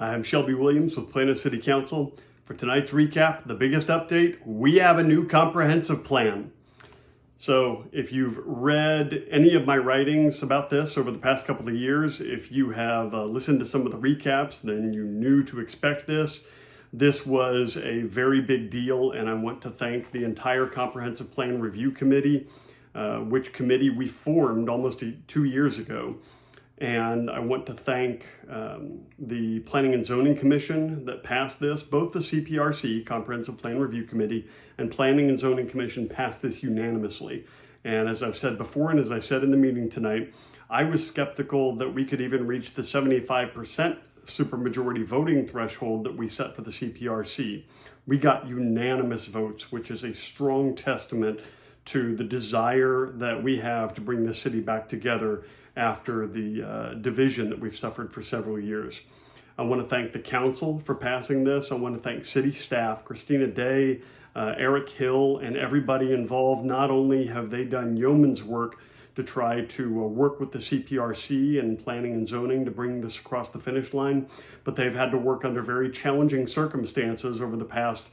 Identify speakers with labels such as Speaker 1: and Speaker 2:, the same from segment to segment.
Speaker 1: I'm Shelby Williams with Plano City Council. For tonight's recap, the biggest update, we have a new comprehensive plan. So if you've read any of my writings about this over the past couple of years, if you have listened to some of the recaps, then you knew to expect this. This was a very big deal, and I want to thank the entire Comprehensive Plan Review Committee, which committee we formed almost 2 years ago. And I want to thank the Planning and Zoning Commission that passed this. Both the CPRC, Comprehensive Plan Review Committee, and Planning and Zoning Commission passed this unanimously. And as I've said before, and as I said in the meeting tonight, I was skeptical that we could even reach the 75% supermajority voting threshold that we set for the CPRC. We got unanimous votes, which is a strong testament to the desire that we have to bring the city back together after the division that we've suffered for several years. I want to thank the council for passing this. I want to thank city staff, Christina Day, Eric Hill, and everybody involved. Not only have they done yeoman's work to try to work with the CPRC and planning and zoning to bring this across the finish line, but they've had to work under very challenging circumstances over the past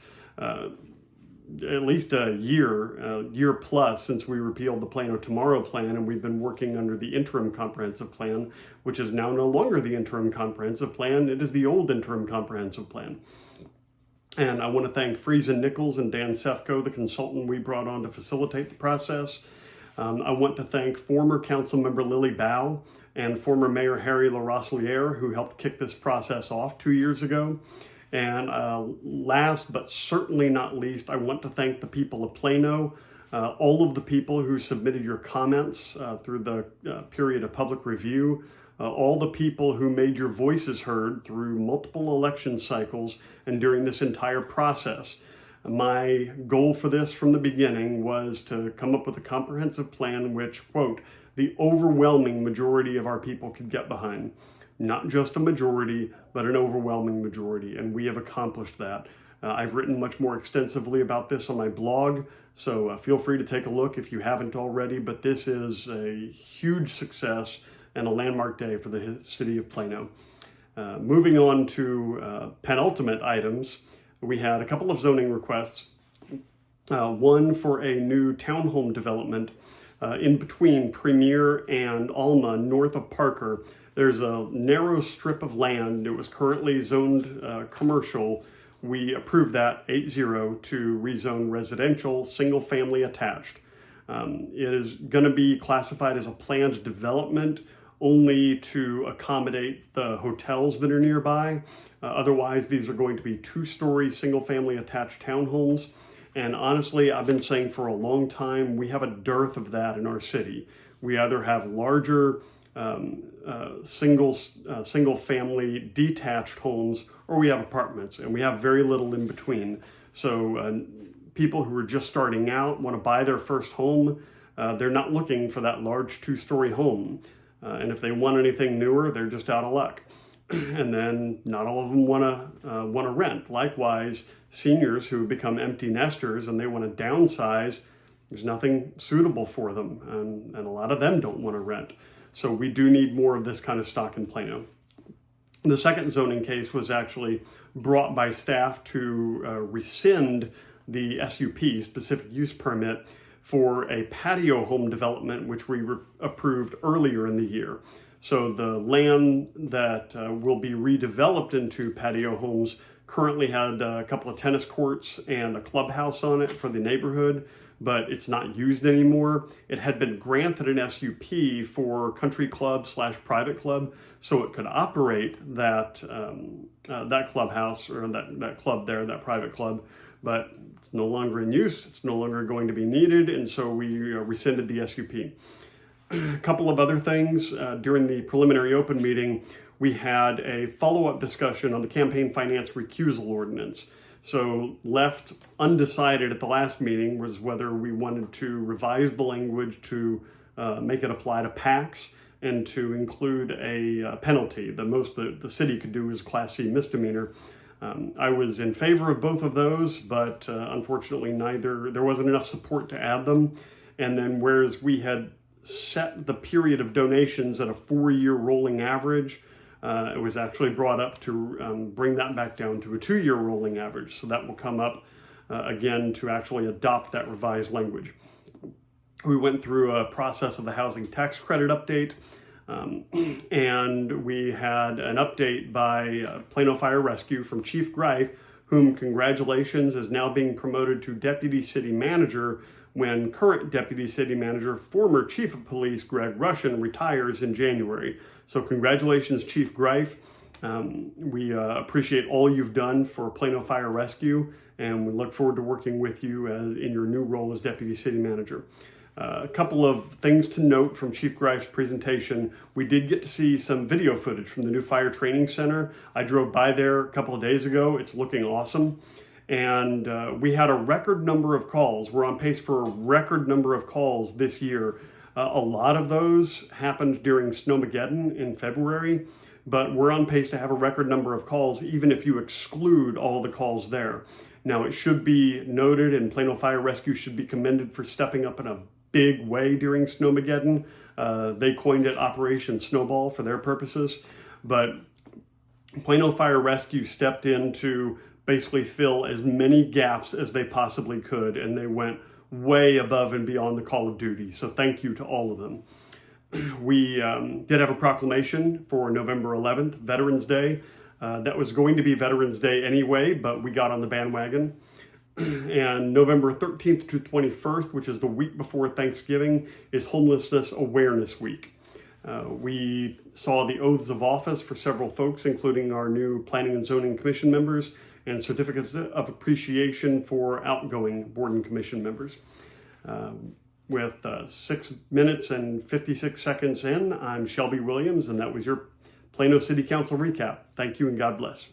Speaker 1: at least a year plus since we repealed the Plano Tomorrow Plan, and we've been working under the interim comprehensive plan, which is now no longer the interim comprehensive plan. It is the old interim comprehensive plan. And I want to thank Freese Nichols and Dan Sefko, the consultant we brought on to facilitate the process. I want to thank former council member Lily Bao and former Mayor Harry LaRosiliere, who helped kick this process off 2 years ago. And last but certainly not least, I want to thank the people of Plano, all of the people who submitted your comments through the period of public review, all the people who made your voices heard through multiple election cycles and during this entire process. My goal for this from the beginning was to come up with a comprehensive plan which, quote, the overwhelming majority of our people could get behind. Not just a majority, but an overwhelming majority, and we have accomplished that. I've written much more extensively about this on my blog, so feel free to take a look if you haven't already, but this is a huge success and a landmark day for the city of Plano. Moving on to penultimate items, we had a couple of zoning requests. One for a new townhome development in between Premier and Alma, north of Parker. There's a narrow strip of land. It was currently zoned commercial. We approved that 8-0 to rezone residential, single family attached. It is going to be classified as a planned development only to accommodate the hotels that are nearby. Otherwise, these are going to be 2-story single family attached townhomes. And honestly, I've been saying for a long time, we have a dearth of that in our city. We either have larger single family detached homes, or we have apartments, and we have very little in between. So people who are just starting out want to buy their first home. They're not looking for that large 2-story home. And if they want anything newer, they're just out of luck. And then not all of them want to rent. Likewise, seniors who become empty nesters and they want to downsize, there's nothing suitable for them, and a lot of them don't want to rent. So we do need more of this kind of stock in Plano. The second zoning case was actually brought by staff to rescind the SUP, specific use permit, for a patio home development, which we approved earlier in the year. So the land that will be redeveloped into patio homes currently had a couple of tennis courts and a clubhouse on it for the neighborhood, but it's not used anymore. It had been granted an SUP for country club / private club, so it could operate that that clubhouse or that club there, that private club, but it's no longer in use. It's no longer going to be needed, and so we rescinded the SUP. A couple of other things. During the preliminary open meeting, we had a follow-up discussion on the campaign finance recusal ordinance. So left undecided at the last meeting was whether we wanted to revise the language to make it apply to PACs and to include a penalty. The most the city could do is Class C misdemeanor. I was in favor of both of those, but unfortunately there wasn't enough support to add them. And then whereas we had set the period of donations at a 4-year rolling average, It was actually brought up to bring that back down to a 2-year rolling average. So that will come up again to actually adopt that revised language. We went through a process of the housing tax credit update, and we had an update by Plano Fire Rescue from Chief Greif, whom, congratulations, is now being promoted to Deputy City Manager when current Deputy City Manager, former Chief of Police Greg Russian, retires in January. So congratulations, Chief Greif. We appreciate all you've done for Plano Fire Rescue, and we look forward to working with you in your new role as Deputy City Manager. A couple of things to note from Chief Greif's presentation. We did get to see some video footage from the new Fire Training Center. I drove by there a couple of days ago. It's looking awesome. And we had a record number of calls. We're on pace for a record number of calls this year. A lot of those happened during Snowmageddon in February, but we're on pace to have a record number of calls, even if you exclude all the calls there. Now, it should be noted, and Plano Fire Rescue should be commended for stepping up in a big way during Snowmageddon. They coined it Operation Snowball for their purposes, but Plano Fire Rescue stepped in to basically fill as many gaps as they possibly could, and they went way above and beyond the call of duty. So thank you to all of them. We did have a proclamation for November 11th, Veterans Day. That was going to be Veterans Day anyway, but we got on the bandwagon. And November 13th to 21st, which is the week before Thanksgiving, is Homelessness Awareness Week. We saw the oaths of office for several folks, including our new Planning and Zoning Commission members, and certificates of appreciation for outgoing Board and Commission members. With 6 minutes and 56 seconds in, I'm Shelby Williams, and that was your Plano City Council recap. Thank you and God bless.